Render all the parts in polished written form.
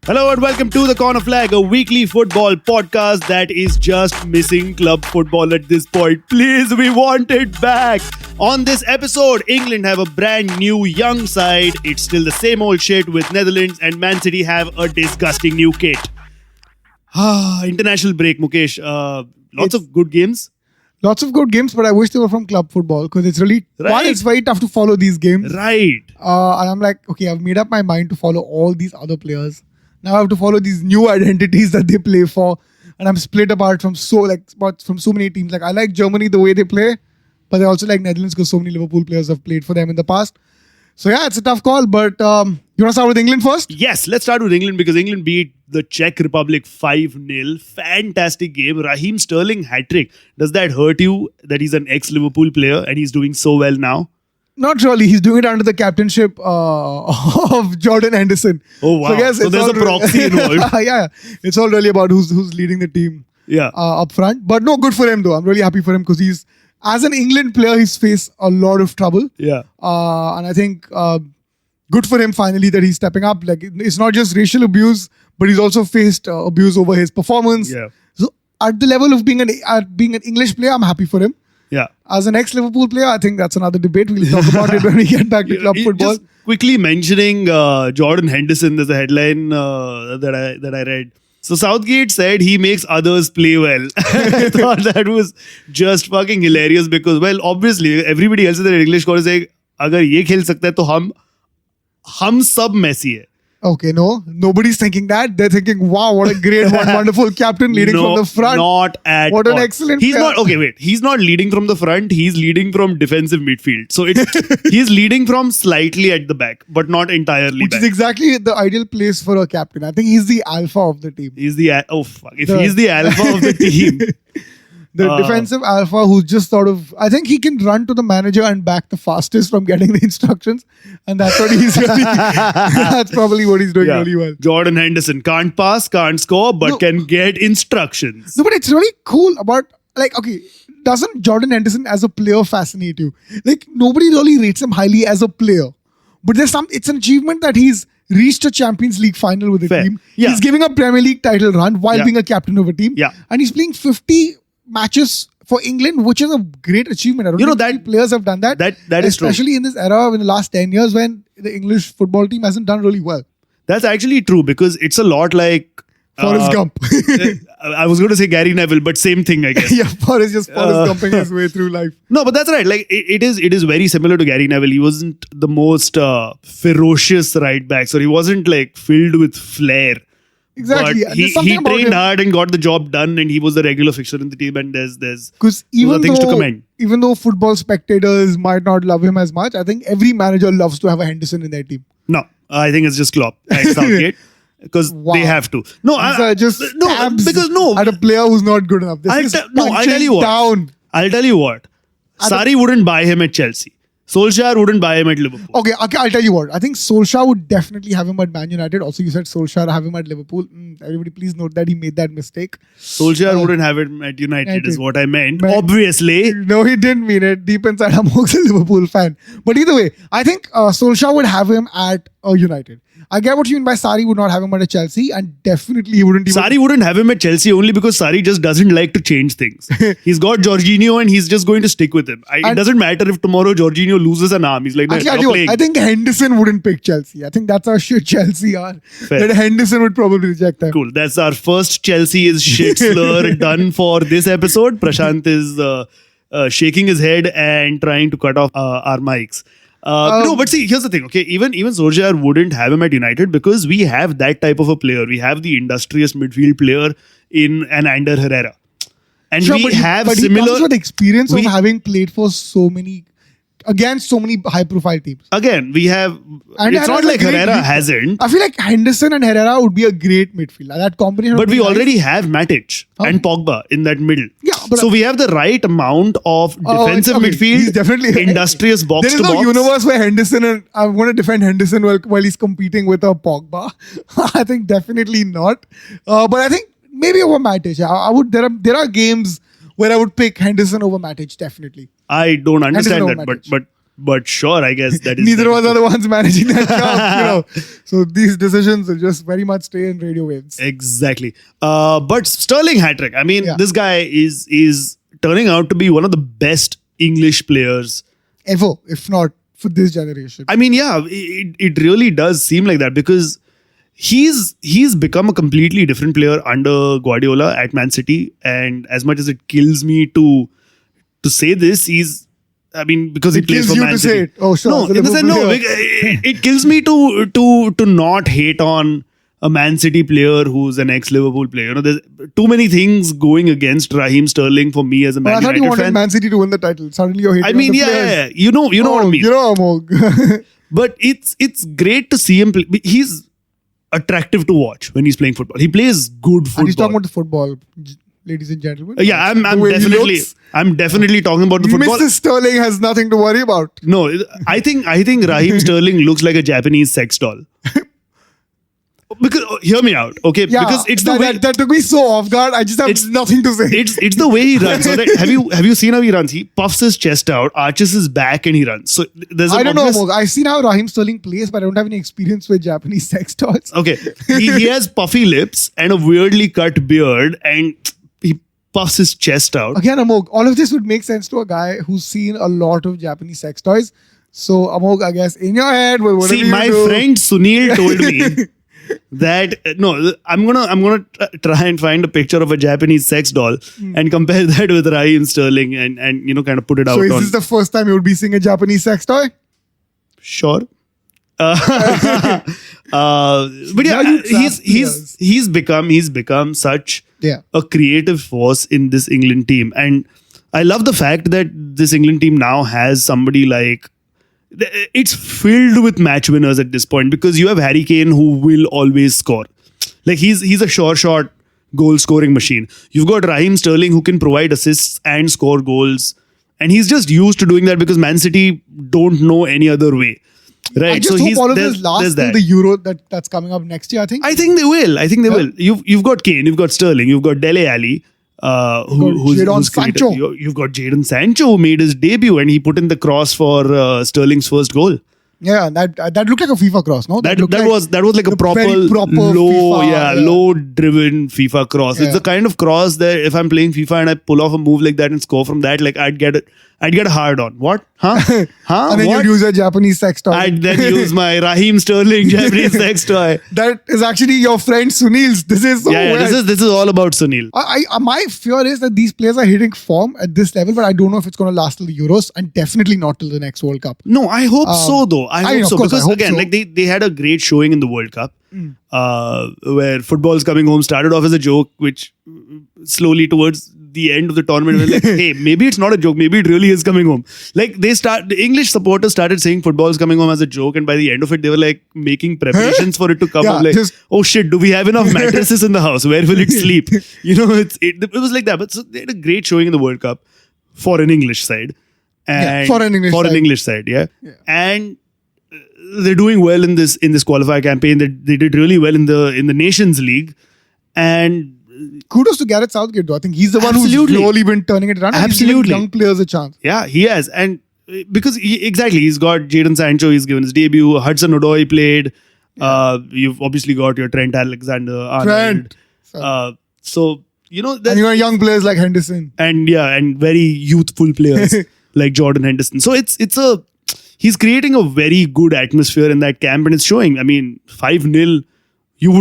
Hello and welcome to the Corner Flag, a weekly football podcast that is just missing club football at this point. Please, we want it back. On this episode, England have a brand new young side. It's still the same old shit with Netherlands and Man City have a disgusting new kit. International break, Mukesh. Lots of good games. Lots of good games, but I wish they were from club football because it's really it's very tough to follow these games. Right. And I'm like, okay, I've made up my mind to follow all these other players. Now I have to follow these new identities that they play for, and I'm split apart from so many teams. Like I like Germany the way they play, but I also like Netherlands because so many Liverpool players have played for them in the past. So yeah, it's a tough call. But you want to start with England first? Yes, let's start with England because England beat the Czech Republic 5-0. Fantastic game. Raheem Sterling hat-trick. Does that hurt you that he's an ex-Liverpool player and he's doing so well now? Not really. He's doing it under the captainship of Jordan Henderson. Oh wow! So there's a proxy involved. Yeah, it's all really about who's leading the team. Yeah, up front. But no, good for him though. I'm really happy for him because he's, as an England player, he's faced a lot of trouble. Yeah, and I think good for him finally that he's stepping up. Like it's not just racial abuse, but he's also faced abuse over his performance. Yeah. So at the level of being an English player, I'm happy for him. Yeah. As an ex-Liverpool player, I think that's another debate. We'll talk about it when we get back to club football. Just quickly mentioning Jordan Henderson, there's a headline that I read. So Southgate said he makes others play well. I thought that was just fucking hilarious because, well, obviously everybody else in the English court is saying, अगर ये खेल सकता है तो हम सब Messi है. Okay, no. Nobody's thinking that. They're thinking, wow, what a great, wonderful captain leading from the front. Not at What all. an excellent He's player. not, okay, wait. He's not leading from the front. He's leading from defensive midfield. So he's leading from slightly at the back, but not entirely Which back. is exactly the ideal place for a captain. I think he's the alpha of the team. He's the, he's the alpha of the team. The defensive alpha who's just sort of, I think he can run to the manager and back the fastest from getting the instructions. And that's what he's really, that's probably what he's doing really well. Jordan Henderson can't pass, can't score, but can get instructions. No, but it's really cool about, like, okay, doesn't Jordan Henderson as a player fascinate you? Like, nobody really rates him highly as a player. But it's an achievement that he's reached a Champions League final with the team. Yeah. He's giving a Premier League title run while being a captain of a team. Yeah. And he's playing 50 matches for England, which is a great achievement. I don't think that players have done that. That is true. Especially in this era, in the last 10 years, when the English football team hasn't done really well. That's actually true because it's a lot like Forrest Gump. I was going to say Gary Neville, but same thing, I guess. Yeah, Forrest Gumping his way through life. No, but that's right. Like it is very similar to Gary Neville. He wasn't the most ferocious right back, so he wasn't like filled with flair. Exactly. But he trained hard and got the job done, and he was the regular fixture in the team. And there's things to commend. Even though football spectators might not love him as much, I think every manager loves to have a Henderson in their team. No, I think it's just Klopp and Southgate because they have to. No, at a player who's not good enough. I'll tell you what. Sarri wouldn't buy him at Chelsea. Solskjaer wouldn't buy him at Liverpool. Okay, I'll tell you what. I think Solskjaer would definitely have him at Man United. Also, you said Solskjaer have him at Liverpool. Everybody please note that he made that mistake. Solskjaer wouldn't have him at United is what I meant. Obviously. No, he didn't mean it. Deep inside, Amogh's a Liverpool fan. But either way, I think Solskjaer would have him at United. I get what you mean by Sarri would not have him at Chelsea, and definitely he wouldn't even... Sarri wouldn't have him at Chelsea only because Sarri just doesn't like to change things. He's got Jorginho and he's just going to stick with him. It doesn't matter if tomorrow Jorginho loses an arm. He's like, no, I think Henderson wouldn't pick Chelsea. I think that's how shit Chelsea are. Fair. That Henderson would probably reject them. Cool. That's our first Chelsea is shit slur done for this episode. Prashant is shaking his head and trying to cut off our mics. No, but see, here's the thing, okay? Even Solskjaer wouldn't have him at United because we have that type of a player. We have the industrious midfield player in an Ander Herrera. And he comes with experience of having played for against so many high-profile teams. Again, we have... And it's not like Herrera hasn't. I feel like Henderson and Herrera would be a great midfield. That combination. But we already have Matic and Pogba in that middle. Yeah, so we have the right amount of defensive midfield, he's definitely industrious box to box. There is no universe where Henderson and I'm going to defend Henderson while he's competing with a Pogba. I think definitely not. But I think maybe over Matic. I would. There are games where I would pick Henderson over Matic, definitely. I don't understand that, but But sure, I guess that is... Neither of us are the ones managing that club, So these decisions will just very much stay in radio waves. Exactly. But Sterling hat-trick. I mean, Yeah. this guy is turning out to be one of the best English players Ever, if not for this generation. I mean, yeah, it really does seem like that because he's become a completely different player under Guardiola at Man City. And as much as it kills me to say this, because he plays kills for you Man to City. say it. Oh, sure. No, in the sense, it kills me to not hate on a Man City player who's an ex-Liverpool player. There's too many things going against Raheem Sterling for me as a Man I thought United you wanted fan. Man City to win the title. Suddenly you're hating I mean, on the yeah, players. you know what I mean. You know Amogh. But it's great to see him play. He's attractive to watch when he's playing football. He plays good football. And he's talking about the football, ladies and gentlemen. Yeah, I'm The way he definitely looks. talking about the football. Mr. Sterling has nothing to worry about. No, I think Raheem Sterling looks like a Japanese sex doll. Because hear me out, okay? Yeah, Because it's the way that took me so off guard. I just have nothing to say. it's the way he runs. Alright? Have you seen how he runs? He puffs his chest out, arches his back, and he runs. So there's I don't know, Amogh. I've seen how Raheem Sterling plays, but I don't have any experience with Japanese sex dolls. Okay, he has puffy lips and a weirdly cut beard, and he puffs his chest out. Again, Amogh, all of this would make sense to a guy who's seen a lot of Japanese sex toys. So, Amogh, I guess in your head, whatever See, you my do, friend Sunil told me that no, I'm gonna try and find a picture of a Japanese sex doll and compare that with Raheem Sterling and kind of put it out So, is on. this the first time you would be seeing a Japanese sex toy? Sure. But yeah, Now you trap he's become such Yeah. a creative force in this England team, and I love the fact that this England team now has somebody like. It's filled with match winners at this point because you have Harry Kane who will always score. Like he's a sure shot goal scoring machine. You've got Raheem Sterling who can provide assists and score goals, and he's just used to doing that because Man City don't know any other way. Right. I just hope all of this lasts till the Euro that's coming up next year, I think. I think they will. You've got Kane, you've got Sterling, you've got Dele Alli. Who's Sancho. You've got Jadon Sancho who made his debut and he put in the cross for Sterling's first goal. Yeah, that looked like a FIFA cross, no? That was like a very proper low, FIFA, low driven FIFA cross. It's the kind of cross that if I'm playing FIFA and I pull off a move like that and score from that, like I'd get a hard on. What? Huh? And then what? you'd use a Japanese sex toy. I'd then use my Raheem Sterling Japanese sex toy. That is actually your friend Sunil's. This is so weird. This is all about Sunil. My fear is that these players are hitting form at this level, but I don't know if it's going to last till the Euros and definitely not till the next World Cup. No, I hope so though. I hope so because again, so. like they had a great showing in the World Cup, where football's coming home started off as a joke, which slowly towards the end of the tournament was like, hey, maybe it's not a joke, maybe it really is coming home. Like the English supporters started saying football's coming home as a joke, and by the end of it, they were like making preparations for it to come home. Like, oh shit, do we have enough mattresses in the house? Where will it sleep? It was like that. But so they had a great showing in the World Cup for an English side. And for an English side, yeah. And they're doing well in this qualifier campaign. They did really well in the Nations League, and kudos to Gareth Southgate though. I think he's the one who's slowly been turning it around. Absolutely, he's giving young players a chance. Yeah, he has, and because he's got Jadon Sancho. He's given his debut. Hudson-Odoi played. You've obviously got your Trent Alexander-Arnold. So and you got young players like Henderson, and very youthful players like Jordan Henderson. So he's creating a very good atmosphere in that camp, and it's showing. I mean, 5-0. You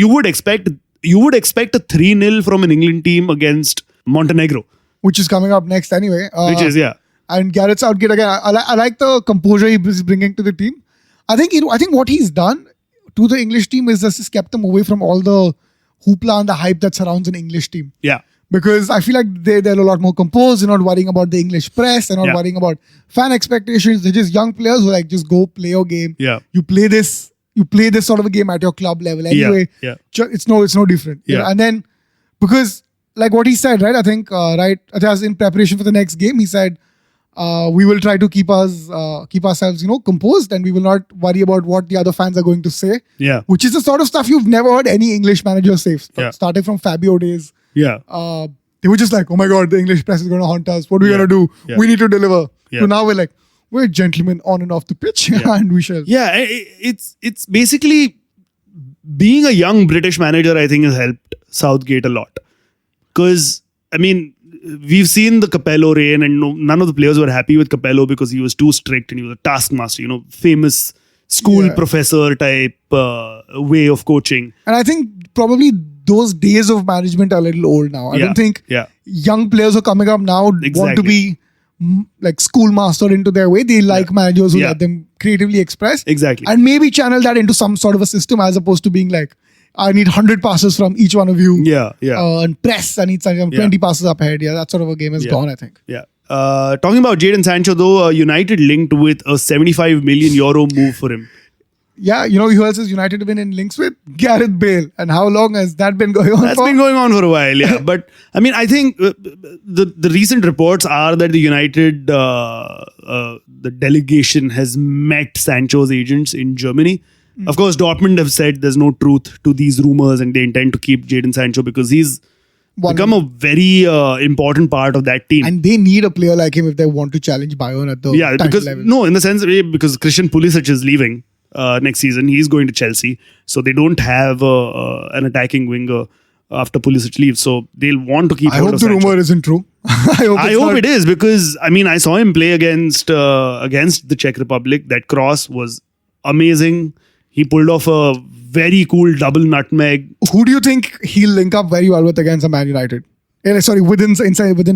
would expect a 3-0 from an England team against Montenegro, which is coming up next anyway. And Gareth Southgate again. I like the composure he's bringing to the team. I think what he's done to the English team is just kept them away from all the hoopla and the hype that surrounds an English team. Yeah. Because I feel like they're a lot more composed. They're not worrying about the English press. They're not worrying about fan expectations. They're just young players who like just go play your game. Yeah. You play this sort of a game at your club level anyway. Yeah. It's no different. Yeah. And then because like what he said, right? I think as in preparation for the next game, he said we will try to keep ourselves, composed, and we will not worry about what the other fans are going to say. Yeah. Which is the sort of stuff you've never heard any English manager say. Starting from Fabio days. Yeah. They were just like, oh my God, the English press is going to haunt us. What are we going to do? Yeah. We need to deliver. Yeah. So now we're like, we're gentlemen on and off the pitch, and we shall. Yeah, it's basically being a young British manager, I think, has helped Southgate a lot. Because, I mean, we've seen the Capello reign, and none of the players were happy with Capello because he was too strict and he was a taskmaster, famous school professor type way of coaching. And I think probably those days of management are a little old now. I don't think young players who are coming up now want to be like schoolmaster into their way. They like managers who let them creatively express. Exactly. And maybe channel that into some sort of a system as opposed to being like, I need 100 passes from each one of you. And press, I need 20 passes up ahead. Yeah, that sort of a game is gone, I think. Yeah. Talking about Jadon Sancho though, United linked with a 75 million euro move for him. Yeah, who else is United have been in links with? Gareth Bale. And how long has that been going on That's been going on for a while, yeah. But, I mean, I think the recent reports are that the United, the delegation has met Sancho's agents in Germany. Of course, Dortmund have said there's no truth to these rumors and they intend to keep Jadon Sancho because he's become a very important part of that team. And they need a player like him if they want to challenge Bayern at the title level. No, in the sense because Christian Pulisic is leaving next season. He's going to Chelsea. So they don't have an attacking winger after Pulisic leaves. So they'll want to keep I hope the rumor isn't true. I hope it is because, I mean, I saw him play against the Czech Republic. That cross was amazing. He pulled off a very cool double nutmeg. Who do you think he'll link up very well with against Man United? Sorry, within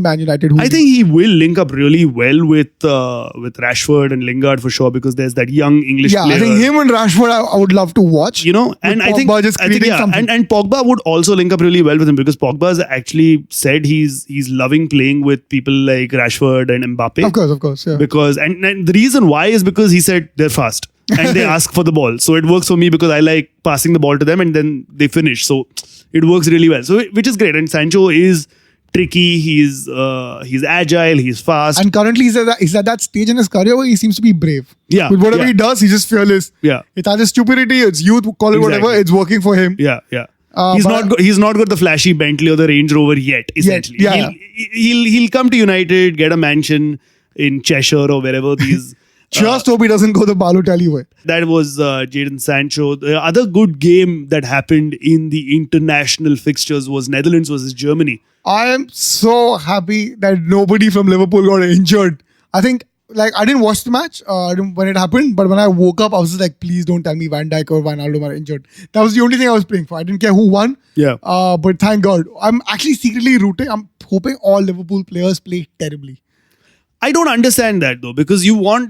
Man United. I think he will link up really well with Rashford and Lingard for sure because there's that young English player. I think him and Rashford I would love to watch. And Pogba would also link up really well with him because Pogba has actually said he's loving playing with people like Rashford and Mbappe. Of course, yeah. Because and the reason why is because he said they're fast. And they ask for the ball. So it works for me because I like passing the ball to them and then they finish. So it works really well. So which is great. And Sancho is tricky. He's agile. He's fast. And currently he's at that stage in his career where he seems to be brave. Yeah. With whatever he does, he's just fearless. Yeah. It's either stupidity, it's youth, call it whatever. It's working for him. Yeah. He's not got the flashy Bentley or the Range Rover yet. Essentially, he'll come to United, get a mansion in Cheshire or wherever these. Just hope he doesn't go the Balotelli way. That was Jadon Sancho. The other good game that happened in the international fixtures was Netherlands versus Germany. I am so happy that nobody from Liverpool got injured. I think, I didn't watch the match when it happened, but when I woke up, I was just like, please don't tell me Van Dijk or Wijnaldum are injured. That was the only thing I was praying for. I didn't care who won. Yeah. But thank God. I'm actually secretly rooting. I'm hoping all Liverpool players play terribly. I don't understand that though, because you want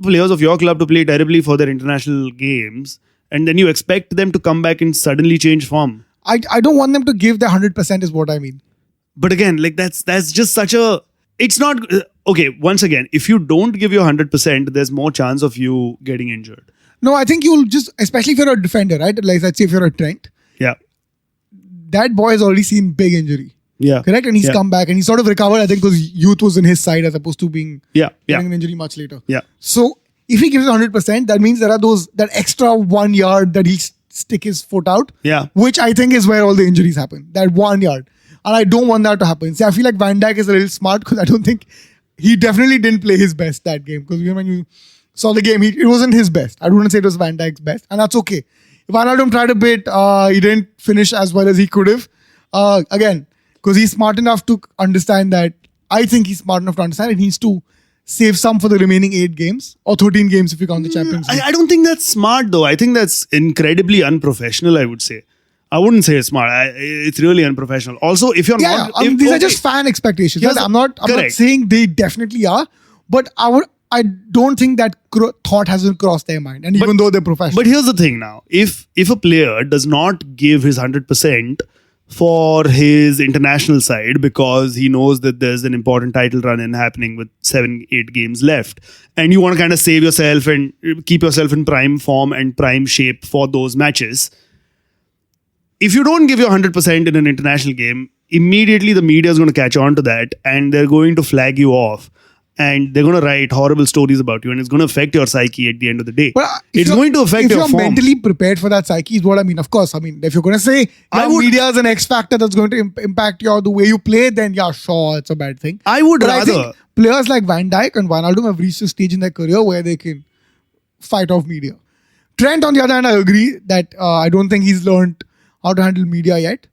players of your club to play terribly for their international games, and then you expect them to come back and suddenly change form. I don't want them to give their 100% is what I mean. But again, that's just such a. It's not okay. Once again, if you don't give your 100%, there's more chance of you getting injured. No, I think you'll just, especially if you're a defender, right? Like let's say if you're a Trent. Yeah. That boy has already seen big injury. Yeah. Correct? And he's come back and he's sort of recovered, I think, because youth was in his side as opposed to getting an injury much later. Yeah. So if he gives 100%, that means there are that extra 1 yard that he'll stick his foot out. Yeah. Which I think is where all the injuries happen. That 1 yard. And I don't want that to happen. See, I feel like Van Dijk is a little smart because I don't think he definitely didn't play his best that game. Because when you saw the game, it wasn't his best. I wouldn't say it was Van Dijk's best. And that's okay. If Wijnaldum tried a bit, he didn't finish as well as he could have. Again, because he's smart enough to understand that. I think he's smart enough to understand it needs to save some for the remaining 8 games or 13 games if you count the Champions League. I don't think that's smart though. I think that's incredibly unprofessional, I would say. I wouldn't say it's smart. It's really unprofessional. Also, if you're not... these are just fan expectations. I'm not saying they definitely are, but I don't think that thought hasn't crossed their mind. And even though they're professional. But here's the thing now. If a player does not give his 100% for his international side because he knows that there's an important title run-in happening with 7-8 games left, and you want to kind of save yourself and keep yourself in prime form and prime shape for those matches, if you don't give your 100% in an international game, immediately the media is going to catch on to that and they're going to flag you off. and they're going to write horrible stories about you, and it's going to affect your psyche at the end of the day. But it's going to affect your form. If form. you're mentally prepared for that psyche, is what I mean. Of course, I mean, if you're going to say media is an X factor that's going to impact the way you play, then yeah, sure, it's a bad thing. I would but rather. I think players like Van Dijk and Wijnaldum have reached a stage in their career where they can fight off media. Trent, on the other hand, I agree that I don't think he's learned how to handle media yet.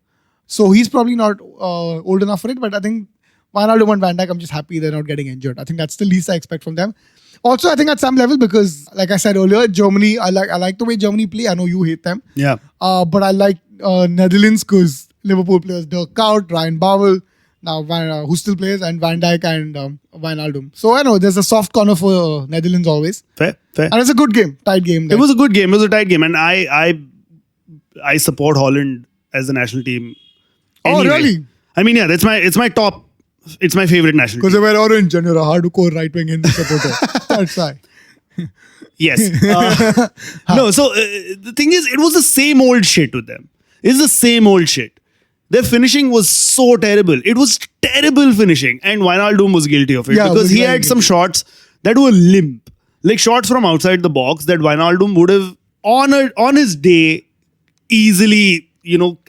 So he's probably not old enough for it, but I think Wijnaldum and Van Dijk, I'm just happy they're not getting injured. I think that's the least I expect from them. Also, I think at some level, because like I said earlier, Germany, I like the way Germany play. I know you hate them. Yeah. But I like Netherlands because Liverpool players Dirk Kuyt, Ryan Babel, now who still plays, and Van Dijk and Wijnaldum. So I know there's a soft corner for Netherlands always. Fair. And it's a good game, tight game. It was a good game. It was a tight game, and I support Holland as a national team. Anyway. Oh, really? I mean, yeah, it's my top. It's my favorite national Because team. they were orange and you're a hardcore right-wing Hindi supporter. That's why. Yes. No, so the thing is, it was the same old shit with them. It's the same old shit. Their finishing was so terrible. It was terrible finishing. And Wijnaldum was guilty of it. Yeah, because he had some shots that were limp. Like shots from outside the box that Wijnaldum would have, on his day, easily,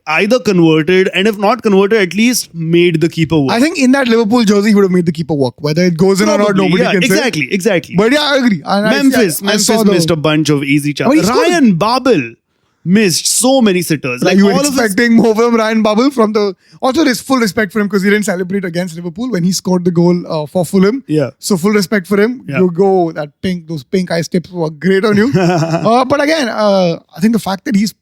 either converted, and if not converted, at least made the keeper work. I think in that Liverpool jersey, he would have made the keeper work. Whether it goes in or not, nobody can say. Exactly. But yeah, I agree. And Memphis missed a bunch of easy chances. Ryan Babel missed so many sitters. Like you were expecting more from Ryan Babel Also, there's full respect for him because he didn't celebrate against Liverpool when he scored the goal for Fulham. Yeah. So full respect for him. Yeah. Those pink eye tips were great on you. But again, I think the fact that he's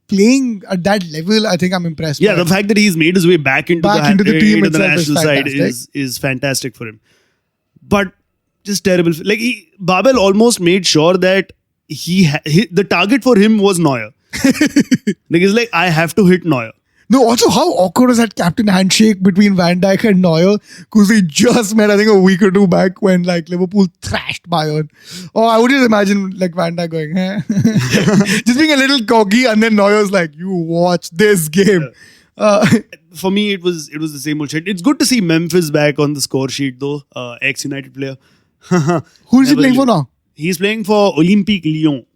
playing at that level, I think I'm impressed. Yeah, the fact that he's made his way back into the team, into the national side is fantastic for him. But just terrible. Like Babel almost made sure that the target for him was Neuer. Like he's like, I have to hit Neuer. No, also how awkward was that captain handshake between Van Dijk and Neuer? Because they just met, I think, a week or two back when Liverpool thrashed Bayern. Oh, I would just imagine Van Dijk going, just being a little cocky, and then Neuer's like, you watch this game. For me, it was the same old shit. It's good to see Memphis back on the score sheet though. Ex-United player. Who is he playing for now? He's playing for Olympique Lyon.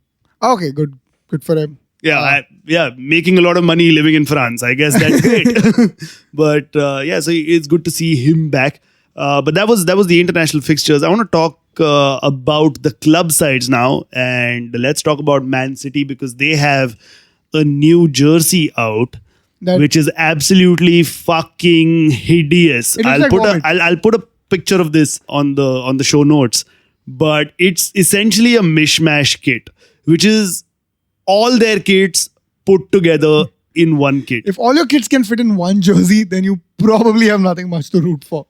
Okay, good for him. Yeah, making a lot of money living in France. I guess that's great. But so it's good to see him back. But that was the international fixtures. I want to talk about the club sides now, and let's talk about Man City because they have a new jersey out, which is absolutely fucking hideous. I'll put a picture of this on the show notes. But it's essentially a mishmash kit, which is all their kits put together in one kit. If all your kits can fit in one jersey, then you probably have nothing much to root for.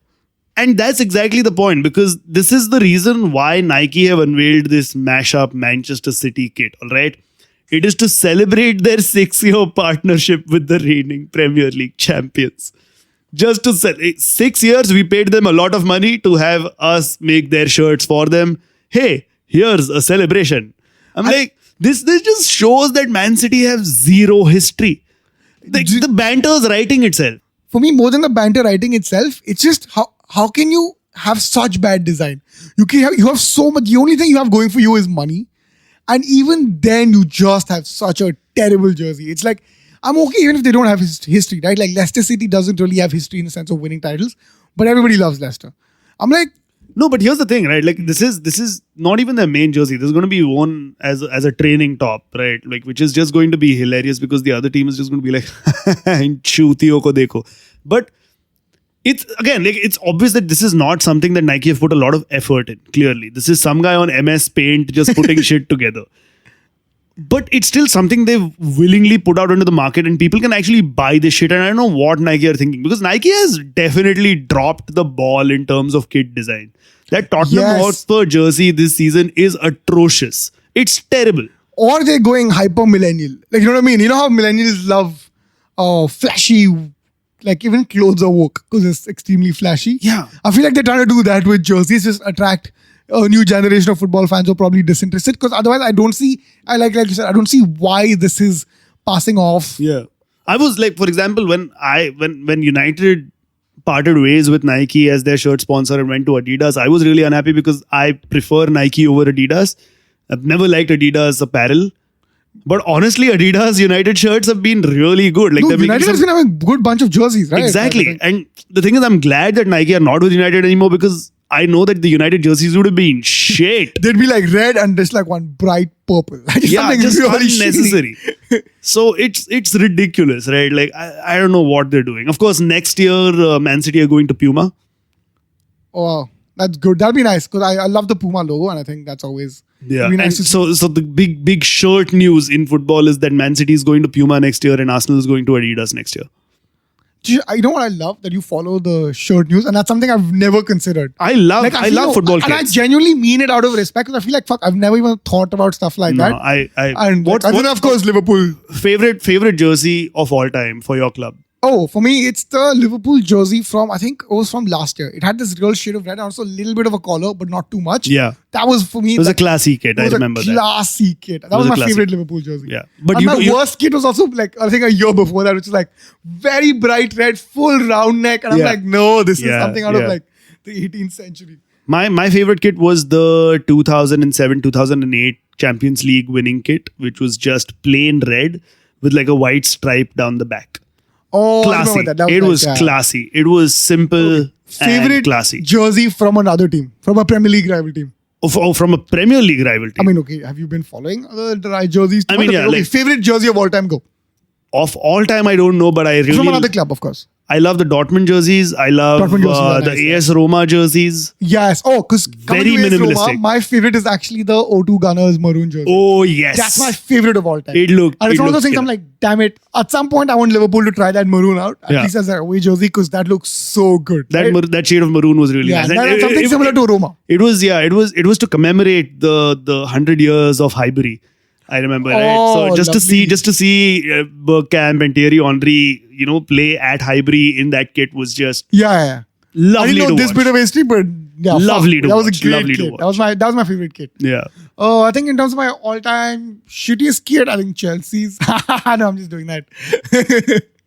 And that's exactly the point, because this is the reason why Nike have unveiled this mashup Manchester City kit, all right? It is to celebrate their 6-year partnership with the reigning Premier League champions. Just to 6 years, we paid them a lot of money to have us make their shirts for them. Hey, here's a celebration. I'm like, this just shows that Man City have zero history. The banter's writing itself. For me, more than the banter writing itself, it's just how can you have such bad design? You have so much. The only thing you have going for you is money. And even then, you just have such a terrible jersey. It's like, I'm okay even if they don't have history, right? Like Leicester City doesn't really have history in the sense of winning titles, but everybody loves Leicester. I'm like, no, but here's the thing, right? Like this is not even their main jersey. This is going to be worn as a training top, right? Like which is just going to be hilarious because the other team is just going to be like, chutiyo ko dekho. But it's again like it's obvious that this is not something that Nike have put a lot of effort in. Clearly, this is some guy on MS Paint just putting shit together. But it's still something they've willingly put out into the market and people can actually buy this shit. And I don't know what Nike are thinking because Nike has definitely dropped the ball in terms of kit design. That Tottenham Hotspur jersey this season is atrocious. It's terrible. Or they're going hyper millennial. Like, you know what I mean? You know how millennials love flashy, like even clothes are woke because it's extremely flashy. Yeah. I feel like they're trying to do that with jerseys, just attract a new generation of football fans who are probably disinterested because otherwise I don't see, like you said, I don't see why this is passing off. Yeah. I was like, for example, when United parted ways with Nike as their shirt sponsor and went to Adidas, I was really unhappy because I prefer Nike over Adidas. I've never liked Adidas apparel. But honestly, Adidas United shirts have been really good. Like No, they're making United has been having a good bunch of jerseys, right? Exactly. And the thing is, I'm glad that Nike are not with United anymore because I know that the United jerseys would have been shit. They'd be like red and just like one bright purple. Something Just really unnecessary. So it's ridiculous, right? Like I don't know what they're doing. Of course, next year Man City are going to Puma. Oh, wow. That's good. That'd be nice because I love the Puma logo and I think that's always Yeah. be nice And to so the big shirt news in football is that Man City is going to Puma next year and Arsenal is going to Adidas next year. You know what I love? That you follow the shirt news and that's something I've never considered. I love football and I kits. genuinely mean it out of respect because I feel like fuck, I've never even thought about stuff like No, that. and What's of course Liverpool. favorite jersey of all time for your club? Oh, for me, it's the Liverpool jersey from, I think it was from last year. It had this real shade of red and also a little bit of a collar, but not too much. Yeah. That was for me. It was a classy kit. I remember that. Classy kit. That was my favorite Liverpool jersey. Yeah. But and my worst kit was also like, I think a year before that, which is like very bright red, full round neck. And I'm like, no, this is something out of like the 18th century. My favorite kit was the 2007-2008 Champions League winning kit, which was just plain red with like a white stripe down the back. Oh, Classy. I remember that. It was classy. It was simple Favorite and classy. jersey from another team, from a Premier League rival team. From a Premier League rival team. I mean, okay, have you been following the jerseys? I mean, yeah, Okay, like- favorite jersey of all time, go. Of all time, I don't know, but I really... From another club, of course. I love the Dortmund jerseys. I love Dortmund jerseys are the nice, AS Roma jerseys. Yes. Oh, because Very minimalistic. my favorite is actually the O2 Gunners maroon jersey. Oh, yes. That's my favorite of all time. It looked... And it's it one of those looked things killer. I'm like, damn it. At some point, I want Liverpool to try that maroon out. At Yeah. least as a away jersey, because that looks so good. right? That shade of maroon was really nice. And That's something similar to Roma. It was to commemorate the 100 years of Highbury. I remember, right? So just lovely. to see Bergkamp and Thierry Henry, play at Highbury in that kit was just Yeah. I lovely didn't know to this watch. bit of history, but yeah, Lovely to that was watch. a great Lovely to kit. watch. That was my favorite kit. Yeah. Oh, I think in terms of my all-time shittiest kit, I think Chelsea's. No, I'm just doing that.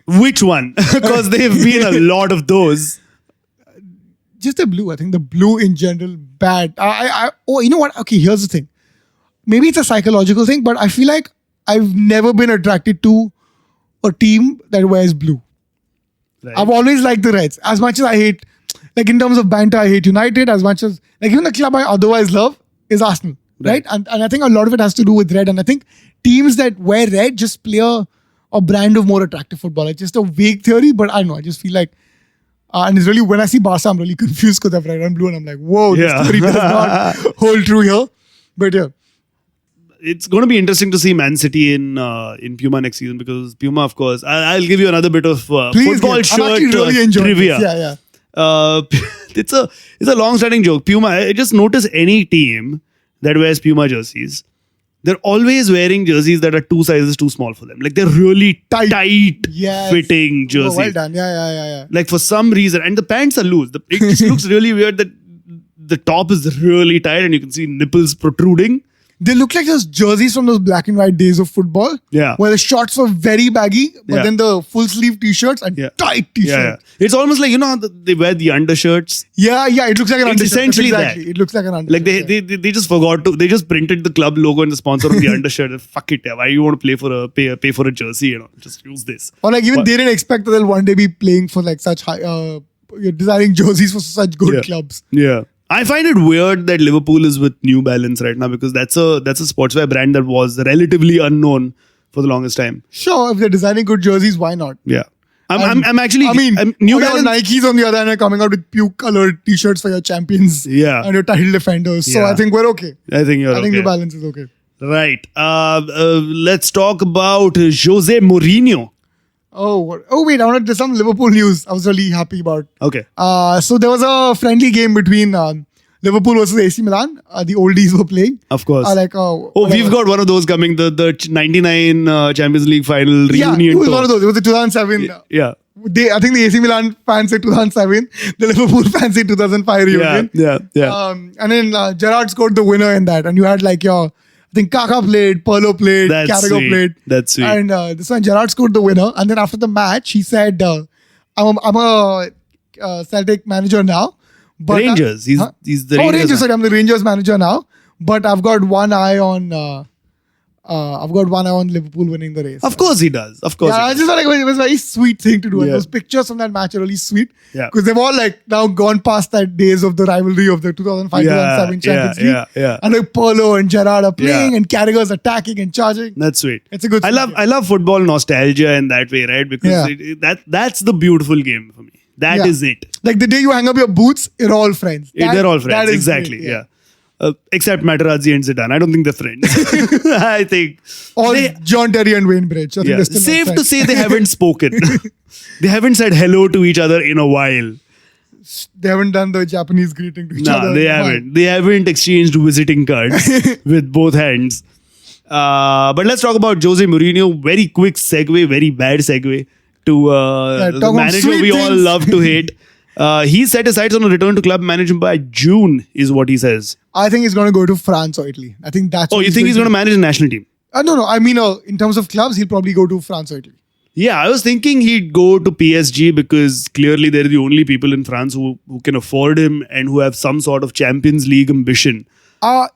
Which one? Because there have been a lot of those. Just the blue. I think the blue in general bad. You know what? Okay, here's the thing. Maybe it's a psychological thing, but I feel like I've never been attracted to a team that wears blue. Right. I've always liked the Reds. As much as I hate, like in terms of banter, I hate United. As much as, like even the club I otherwise love is Arsenal, right? And I think a lot of it has to do with red. And I think teams that wear red just play a brand of more attractive football. It's just a vague theory, but I don't know. I just feel like, and it's really, when I see Barca, I'm really confused because I've red and blue and I'm like, whoa, this theory does not hold true here. But yeah. It's going to be interesting to see Man City in Puma next season because Puma, of course, I'll give you another bit of football shirt I'm actually really enjoying trivia. this. Yeah. It's a long-standing joke. Puma. I just notice any team that wears Puma jerseys, they're always wearing jerseys that are 2 sizes too small for them. Like they're really tight Yes. fitting jerseys. Oh, well done. Yeah. Like for some reason, and the pants are loose. It just looks really weird that the top is really tight and you can see nipples protruding. They look like those jerseys from those black and white days of football. Yeah. Where the shorts were very baggy, but Yeah. then the full sleeve t-shirts and tight t-shirts. Yeah. It's almost like, how they wear the undershirts. Yeah, it looks like an It's undershirt. essentially Exactly. It looks like an undershirt. Like they just forgot to. They just printed the club logo and the sponsor on the undershirt. Fuck it, yeah. Why you want to pay for a jersey? Just use this. Or like even they didn't expect that they'll one day be playing for like such high, designing jerseys for such good clubs. Yeah. I find it weird that Liverpool is with New Balance right now because that's a sportswear brand that was relatively unknown for the longest time. Sure, if they're designing good jerseys, why not? Yeah. I'm actually. New Balance. Nikes on the other hand are coming out with puke colored t-shirts for your champions and your title defenders. So I think we're okay. I think you're okay. I think New Balance is okay. Right. Let's talk about Jose Mourinho. Oh wait, I wanted to some Liverpool news. I was really happy about. Okay. So there was a friendly game between Liverpool versus AC Milan. The oldies were playing. Of course. We've got one of those coming. The 99 Champions League final reunion. Yeah, it was tour. one of those. It was the 2007. Yeah. I think the AC Milan fans say 2007. The Liverpool fans say 2005 reunion. Yeah. And then Gerrard scored the winner in that. And you had like I think Kaka played, Pirlo played, Carragher played. That's sweet. And this one, Gerrard scored the winner. And then after the match, he said, I'm a Celtic manager now. But Rangers. He's the Rangers. Rangers. Sorry, I'm the Rangers manager now. But I've got one eye on. Liverpool winning the race. Of course he does. Of course. Yeah, I just thought like, it was a very sweet thing to do. And Yeah. those pictures from that match are really sweet. Yeah. Because they've all like now gone past that days of the rivalry of the 2005-2007 Champions League. Yeah. And like Pirlo and Gerrard are playing and Carragher's attacking and charging. That's sweet. It's a good. I love football nostalgia in that way, right? Because that's the beautiful game for me. That is it. Like the day you hang up your boots, you're all friends. They're all friends. that is Exactly. great, Yeah. Except Materazzi and Zidane. I don't think they're friends. I think. Or John Terry and Wayne Bridge. I think they're still not Safe to friends. say they haven't spoken. They haven't said hello to each other in a while. They haven't done the Japanese greeting to each other. No, they haven't. They haven't exchanged visiting cards with both hands. But let's talk about Jose Mourinho. Very quick segue, very bad segue to the talk about manager sweet we all things. love to hate. He set his sights on a return to club management by June, is what he says. I think he's going to go to France or Italy. I think that's. Oh, you think he's going to manage a national team? No. I mean, in terms of clubs, he'll probably go to France or Italy. Yeah, I was thinking he'd go to PSG because clearly they're the only people in France who can afford him and who have some sort of Champions League ambition. But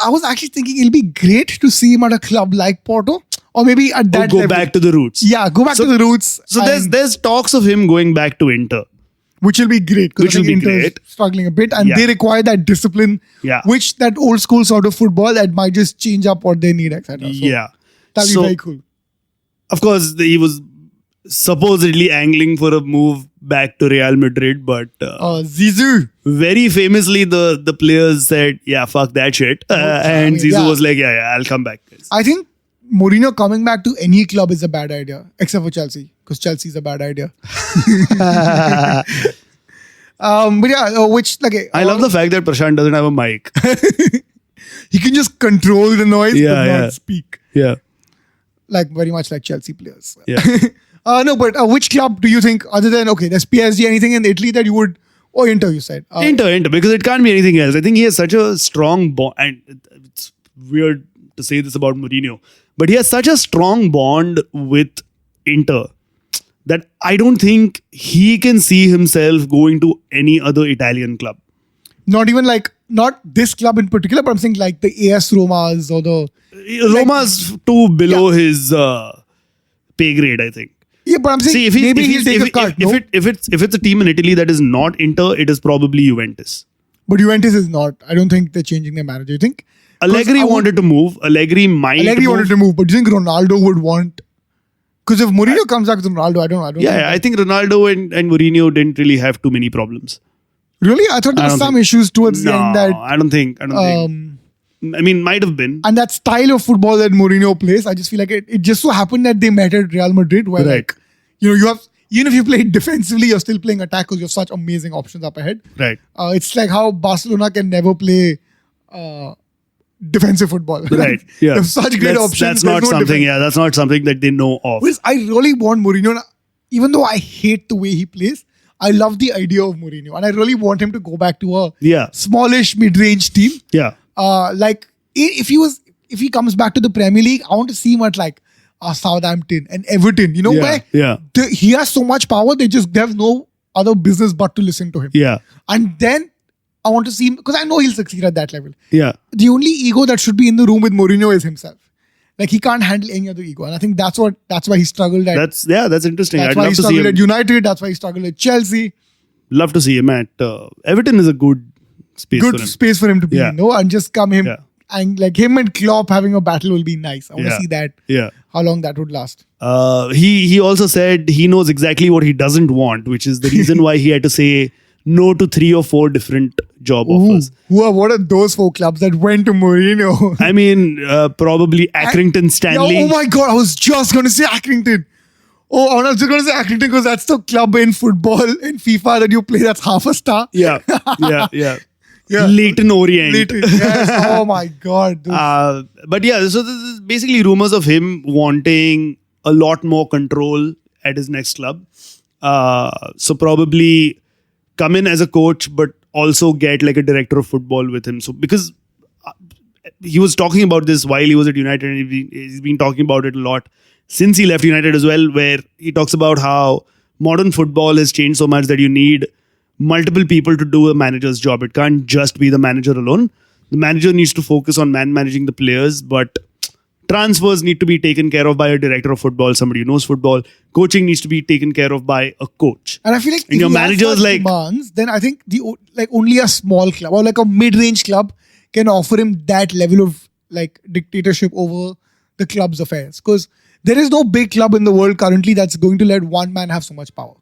I was actually thinking it'll be great to see him at a club like Porto, or maybe at that Go level. back to the roots. Yeah, go back to the roots. So and- there's talks of him going back to Inter. which will be great. Which will be Inter is great. struggling a bit, and Yeah. they require that discipline. Yeah. Which that old school sort of football that might just change up what they need, etc. So Yeah. that'll be very cool. Of course, he was supposedly angling for a move back to Real Madrid, but Zizou. very famously, the players said, "Yeah, fuck that shit," and Zizou yeah. was like, "Yeah, I'll come back." I think Mourinho coming back to any club is a bad idea, except for Chelsea, because Chelsea is a bad idea. But yeah, I love the fact that Prashant doesn't have a mic. he can just control the noise but Yeah. not speak. Yeah, Like very much like Chelsea players. yeah. No, but which club do you think, other than there's PSG, anything in Italy that you would, or Inter, you said? Inter, because it can't be anything else. I think he has such a strong bond, and it's weird to say this about Mourinho, but he has such a strong bond with Inter that I don't think he can see himself going to any other Italian club. Not even not this club in particular, but I'm saying like the AS Romas or the. Roma's too below his pay grade, I think. Yeah, but I'm saying See, maybe he'll take a cut. No? if it's a team in Italy that is not Inter, it is probably Juventus. But Juventus is not. I don't think they're changing their manager. You think? Allegri wanted to move. Allegri wanted to move, but do you think Ronaldo would want? Because if Mourinho comes back with Ronaldo, I don't. Yeah, I think Ronaldo and Mourinho didn't really have too many problems. Really, I thought there were some issues towards the end that. I don't think. I mean, might have been. And that style of football that Mourinho plays, I just feel like it just so happened that they met at Real Madrid, where Right. you have, even if you play defensively, you're still playing attack because you have such amazing options up ahead. Right. It's like how Barcelona can never play defensive football. Right. Yeah. They have such great options. That's there's not no something. defense. Yeah, that's not something that they know of. Whereas I really want Mourinho, even though I hate the way he plays, I love the idea of Mourinho, and I really want him to go back to a smallish mid-range team. Yeah. If he comes back to the Premier League, I want to see him at Southampton and Everton. You know where he has so much power, they have no other business but to listen to him. Yeah. And then I want to see him, because I know he'll succeed at that level. Yeah. The only ego that should be in the room with Mourinho is himself. Like, he can't handle any other ego, and I think that's why he struggled at. That's interesting. That's I'd why love he to see struggled him. at United. That's why he struggled at Chelsea. Love to see him at Everton. Is a good space for him. Space for him to be in, no? And just come him. Yeah. And like him and Klopp having a battle will be nice. I want to see that. Yeah. How long that would last. He also said he knows exactly what he doesn't want, which is the reason why he had to say no to 3 or 4 different job offers. What are those 4 clubs that went to Mourinho? I mean, probably Accrington Stanley. Oh my God, I was just going to say Accrington. Oh, I was just going to say Accrington because that's the club in football, in FIFA that you play that's half a star. Yeah. Leighton Orient. Yes. Oh my God. But yeah, so this is basically rumors of him wanting a lot more control at his next club. So probably come in as a coach, but also get like a director of football with him. So because he was talking about this while he was at United, and he's been talking about it a lot since he left United as well, where he talks about how modern football has changed so much that you need multiple people to do a manager's job. It can't just be the manager alone. The manager needs to focus on managing the players, but transfers need to be taken care of by a director of football, somebody who knows football. Coaching needs to be taken care of by a coach. And I feel like and your manager's like demands, then I think only a small club or like a mid-range club can offer him that level of like dictatorship over the club's affairs. Because there is no big club in the world currently that's going to let one man have so much power.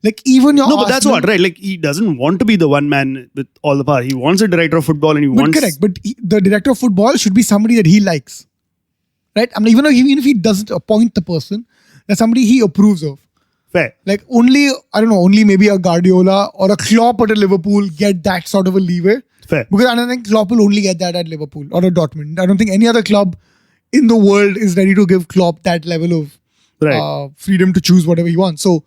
Like even your but that's what, right? Like he doesn't want to be the one man with all the power. He wants a director of football, and correct. But the director of football should be somebody that he likes, right? I mean, even if he doesn't appoint the person, that's somebody he approves of. Fair. Like only maybe a Guardiola or a Klopp at Liverpool get that sort of a leeway. Fair. Because I don't think Klopp will only get that at Liverpool or at Dortmund. I don't think any other club in the world is ready to give Klopp that level of freedom to choose whatever he wants. So,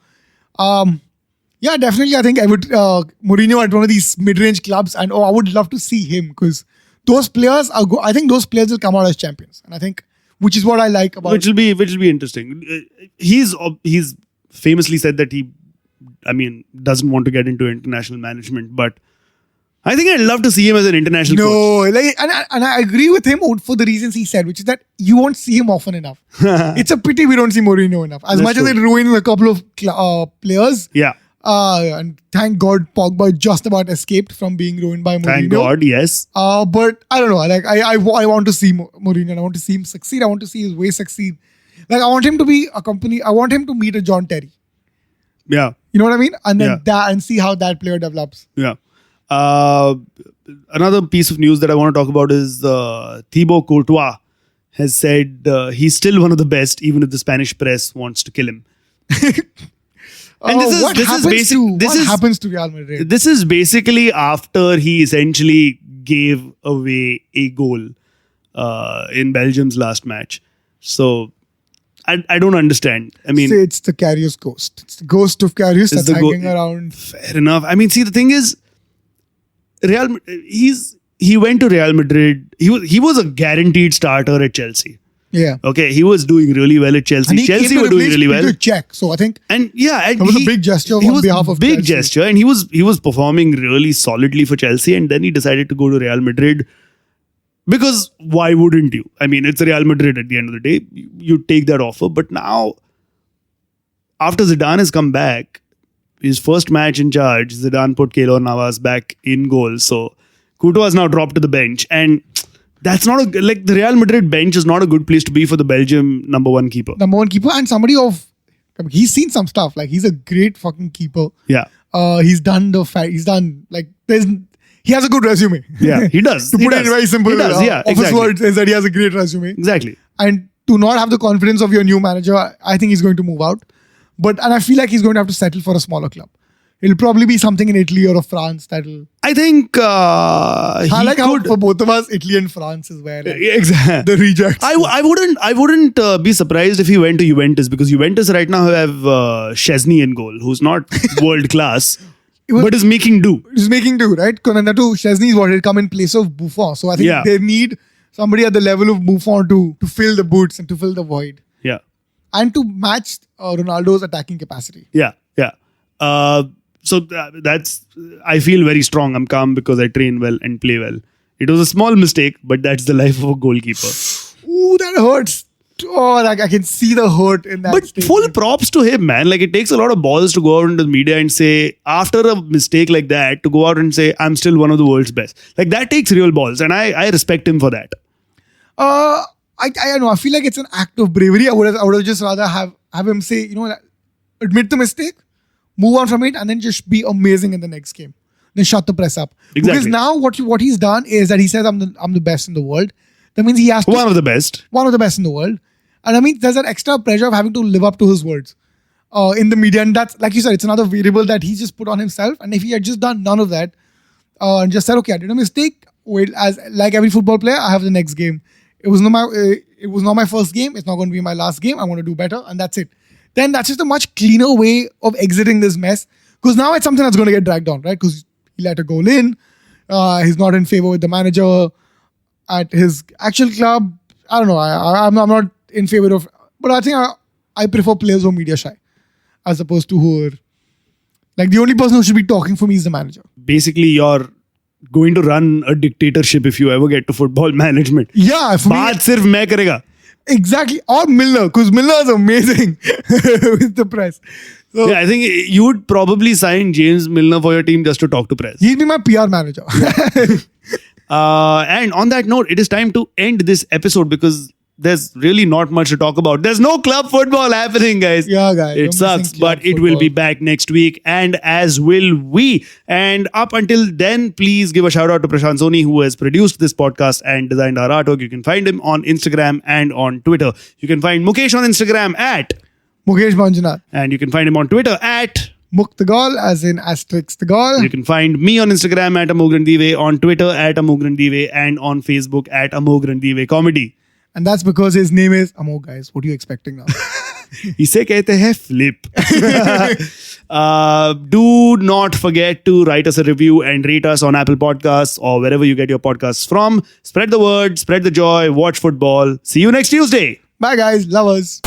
yeah, definitely. I think I would Mourinho at one of these mid-range clubs, and I would love to see him because those players I think those players will come out as champions, and I think which is what I like about. Which will be interesting. He's famously said that he doesn't want to get into international management, but I think I'd love to see him as an international coach. And I agree with him for the reasons he said, which is that you won't see him often enough. It's a pity we don't see Mourinho enough. As much as it ruins a couple of players. Yeah. And thank God Pogba just about escaped from being ruined by Mourinho. Thank God, yes. But I don't know. Like I want to see Mourinho, and I want to see him succeed. I want to see his way succeed. Like I want him to be a company. I want him to meet a John Terry. Yeah. You know what I mean? And then and see how that player develops. Yeah. Another piece of news that I want to talk about is Thibaut Courtois has said he's still one of the best, even if the Spanish press wants to kill him. And what happens to Real Madrid? This is basically after he essentially gave away a goal in Belgium's last match. So I don't understand. I mean, say it's the Karius ghost. It's the ghost of Karius that's hanging around. Fair enough. I mean, see, the thing is, he went to Real Madrid. He was a guaranteed starter at Chelsea. Yeah. Okay. He was doing really well at Chelsea. And Chelsea were doing really well. Czech, so I think. And yeah, it was a big gesture on behalf of big Chelsea. gesture, and he was performing really solidly for Chelsea, and then he decided to go to Real Madrid. Because why wouldn't you? I mean, it's Real Madrid at the end of the day. You take that offer. But now, after Zidane has come back, his first match in charge, Zidane put Keylor Navas back in goal. So, Courtois is now dropped to the bench. And that's not the Real Madrid bench is not a good place to be for the Belgium number one keeper. Number one keeper and somebody he's seen some stuff. Like, he's a great fucking keeper. Yeah. He has a good resume. Yeah, he does. To put it in very simple office words is that he has a great resume. Exactly. And to not have the confidence of your new manager, I think he's going to move out. And I feel like he's going to have to settle for a smaller club. It'll probably be something in Italy or France that'll... I think how for both of us, Italy and France is where exactly the rejects. I wouldn't be surprised if he went to Juventus, because Juventus right now have Szczesny in goal, who's not world class. But is making do. He's making do, right? Because Szczesny is what will come in place of Buffon. So I think they need somebody at the level of Buffon to fill the boots and to fill the void. Yeah. And to match Ronaldo's attacking capacity. Yeah. So that's, I feel very strong. I'm calm because I train well and play well. It was a small mistake, but that's the life of a goalkeeper. Ooh, that hurts. Oh, like I can see the hurt in that. But statement. Full props to him, man. Like, it takes a lot of balls to go out into the media and say, after a mistake like that, to go out and say, I'm still one of the world's best. Like, that takes real balls, and I respect him for that. I don't know. I feel like it's an act of bravery. I would have just rather have him say, admit the mistake, move on from it, and then just be amazing in the next game. Then shut the press up. Exactly. Because now what he's done is that he says I'm the best in the world. That means he has to... One of the best. One of the best in the world. And I mean, there's that extra pressure of having to live up to his words in the media. And that's, like you said, it's another variable that he's just put on himself. And if he had just done none of that and just said, okay, I did a mistake. Wait, like every football player, I have the next game. It was not my first game. It's not going to be my last game. I want to do better. And that's it. Then that's just a much cleaner way of exiting this mess. Because now it's something that's going to get dragged on, right? Because he let a goal in. He's not in favor with the manager at his actual club. I don't know. I'm not in favor of, but I think I prefer players who are media shy as opposed to who are Like the only person who should be talking for me is the manager. Basically, you're going to run a dictatorship if you ever get to football management. Yeah, for बात सिर्फ मैं करेगा. Exactly. Or Milner, because Milner is amazing with the press. So Yeah, I think you would probably sign James Milner for your team just to talk to press. he'll be my PR manager. And on that note, it is time to end this episode because there's really not much to talk about. There's no club football happening, guys. Yeah, guys. It sucks, but it will be back next week, and as will we. And up until then, please give a shout out to Prashant Soni, who has produced this podcast and designed our artwork. You can find him on Instagram and on Twitter. You can find Mukesh on Instagram at Mukesh Manjunath. and you can find him on Twitter at Muk the Gol, as in asterisk the Gol. You can find me on Instagram at Amogh and Mukesh, on Twitter at Amogh and Mukesh, and on Facebook at Amogh and Mukesh Comedy. And that's because his name is Amogh, guys. What are you expecting now? इसे कहते हैं flip. Do not forget to write us a review and rate us on Apple Podcasts or wherever you get your podcasts from. Spread the word, spread the joy, watch football. See you next Tuesday. Bye, guys. Lovers.